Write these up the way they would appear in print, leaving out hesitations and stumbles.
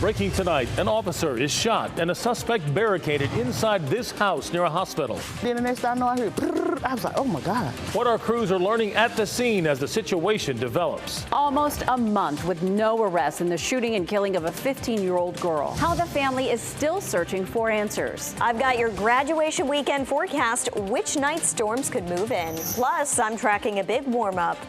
Breaking tonight, an officer is shot and a suspect barricaded inside this house near a hospital. Then the next thing I know, I heard, I was like, oh my God. What our crews are learning at the scene as the situation develops. Almost a month with no arrests in the shooting and killing of a 15-year-old girl. How the family is still searching for answers. I've got your graduation weekend forecast, which night storms could move in. Plus, I'm tracking a big warm-up.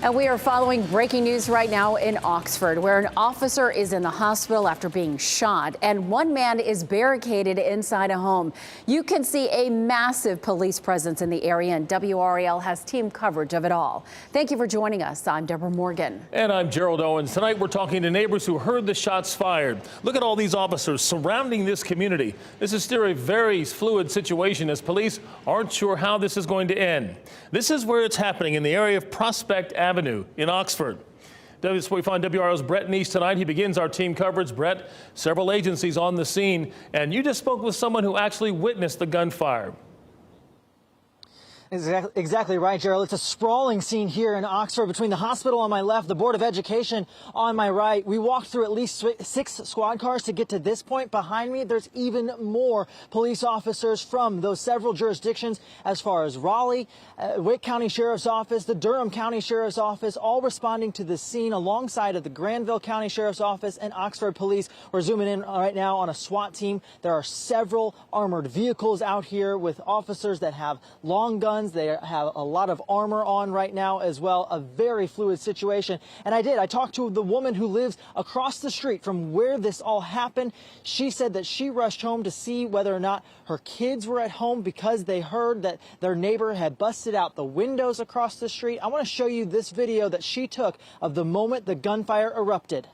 And we are following breaking news right now in Oxford, where an officer is in the hospital after being shot, and one man is barricaded inside a home. You can see a massive police presence in the area, and WRAL has team coverage of it all. Thank you for joining us. I'm Deborah Morgan. And I'm Gerald Owens. Tonight, we're talking to neighbors who heard the shots fired. Look at all these officers surrounding this community. This is still a very fluid situation as police aren't sure how this is going to end. This is where it's happening in the area of Prospect Avenue in Oxford. This is where we find WRAL's Brett Neese tonight. He begins our team coverage. Brett, several agencies on the scene, and you just spoke with someone who actually witnessed the gunfire. Exactly right, Gerald. It's a sprawling scene here in Oxford between the hospital on my left, the Board of Education on my right. We walked through at least 6 squad cars to get to this point. Behind me, there's even more police officers from those several jurisdictions as far as Raleigh, Wake County Sheriff's Office, the Durham County Sheriff's Office, all responding to the scene alongside of the Granville County Sheriff's Office and Oxford Police. We're zooming in right now on a SWAT team. There are several armored vehicles out here with officers that have long guns. They have a lot of armor on right now as well. A very fluid situation. And I talked to the woman who lives across the street from where this all happened. She said that she rushed home to see whether or not her kids were at home because they heard that their neighbor had busted out the windows across the street. I want to show you this video that she took of the moment the gunfire erupted.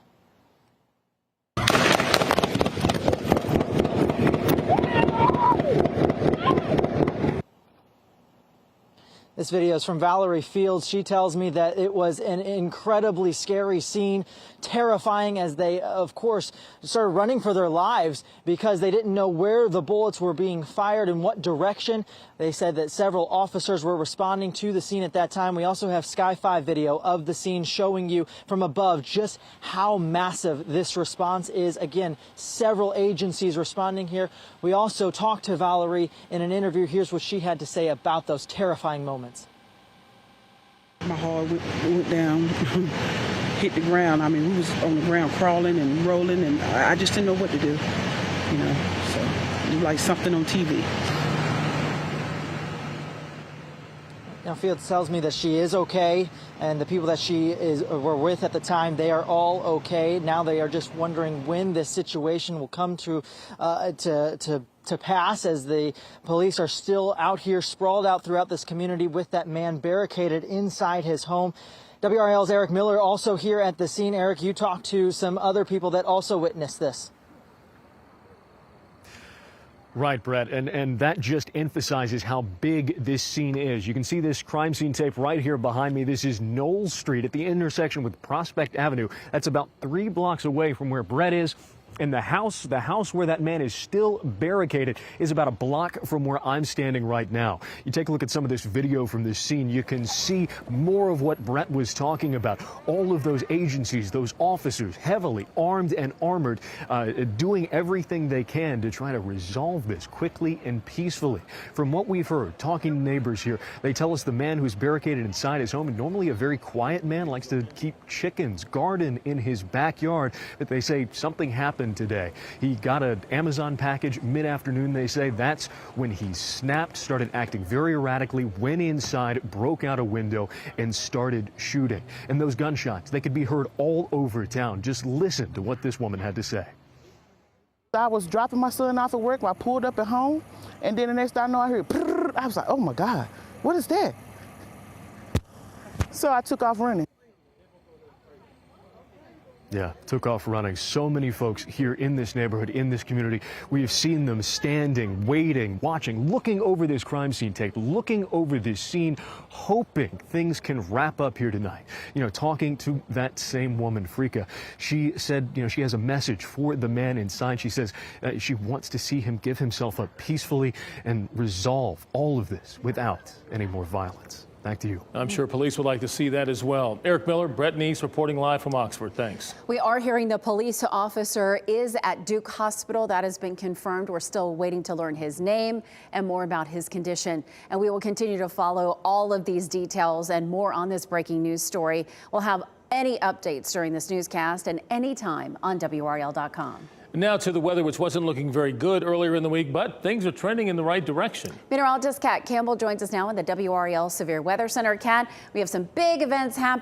This video is from Valerie Fields. She tells me that it was an incredibly scary scene, terrifying as they, of course, started running for their lives because they didn't know where the bullets were being fired, in what direction. They said that several officers were responding to the scene at that time. We also have Sky 5 video of the scene showing you from above just how massive this response is. Again, several agencies responding here. We also talked to Valerie in an interview. Here's what she had to say about those terrifying moments. My heart went down, hit the ground. I mean, we was on the ground crawling and rolling, and I just didn't know what to do, you know, so it was like something on TV. Now, Fields tells me that she is okay, and the people that she were with at the time, they are all okay. Now they are just wondering when this situation will come to pass, as the police are still out here, sprawled out throughout this community with that man barricaded inside his home. WRAL's Eric Miller also here at the scene. Eric, you talked to some other people that also witnessed this. Right, Brett, and that just emphasizes how big this scene is. You can see this crime scene tape right here behind me. This is Knowles Street at the intersection with Prospect Avenue. That's about 3 blocks away from where Brett is. And the house where that man is still barricaded is about a block from where I'm standing right now. You take a look at some of this video from this scene, you can see more of what Brett was talking about. All of those agencies, those officers, heavily armed and armored, doing everything they can to try to resolve this quickly and peacefully. From what we've heard, talking to neighbors here, they tell us the man who's barricaded inside his home, normally a very quiet man, likes to keep chickens, garden in his backyard, but they say something happened today. He got an Amazon package mid-afternoon, they say. That's when he snapped, started acting very erratically, went inside, broke out a window, and started shooting. And those gunshots, they could be heard all over town. Just listen to what this woman had to say. I was dropping my son off at work. I pulled up at home, and then the next thing I know, I heard, I was like, oh my God, what is that? So I took off running. Yeah, took off running. So many folks here in this neighborhood, in this community, we have seen them standing, waiting, watching, looking over this crime scene tape, looking over this scene, hoping things can wrap up here tonight. You know, talking to that same woman, Frika, she said, you know, she has a message for the man inside. She says she wants to see him give himself up peacefully and resolve all of this without any more violence. Back to you. I'm sure police would like to see that as well. Eric Miller, Brett Neese reporting live from Oxford. Thanks. We are hearing the police officer is at Duke Hospital. That has been confirmed. We're still waiting to learn his name and more about his condition. And we will continue to follow all of these details and more on this breaking news story. We'll have any updates during this newscast and anytime on WRAL.com. Now to the weather, which wasn't looking very good earlier in the week, but things are trending in the right direction. Meteorologist Kat Campbell joins us now in the WRAL Severe Weather Center. Kat, we have some big events happening.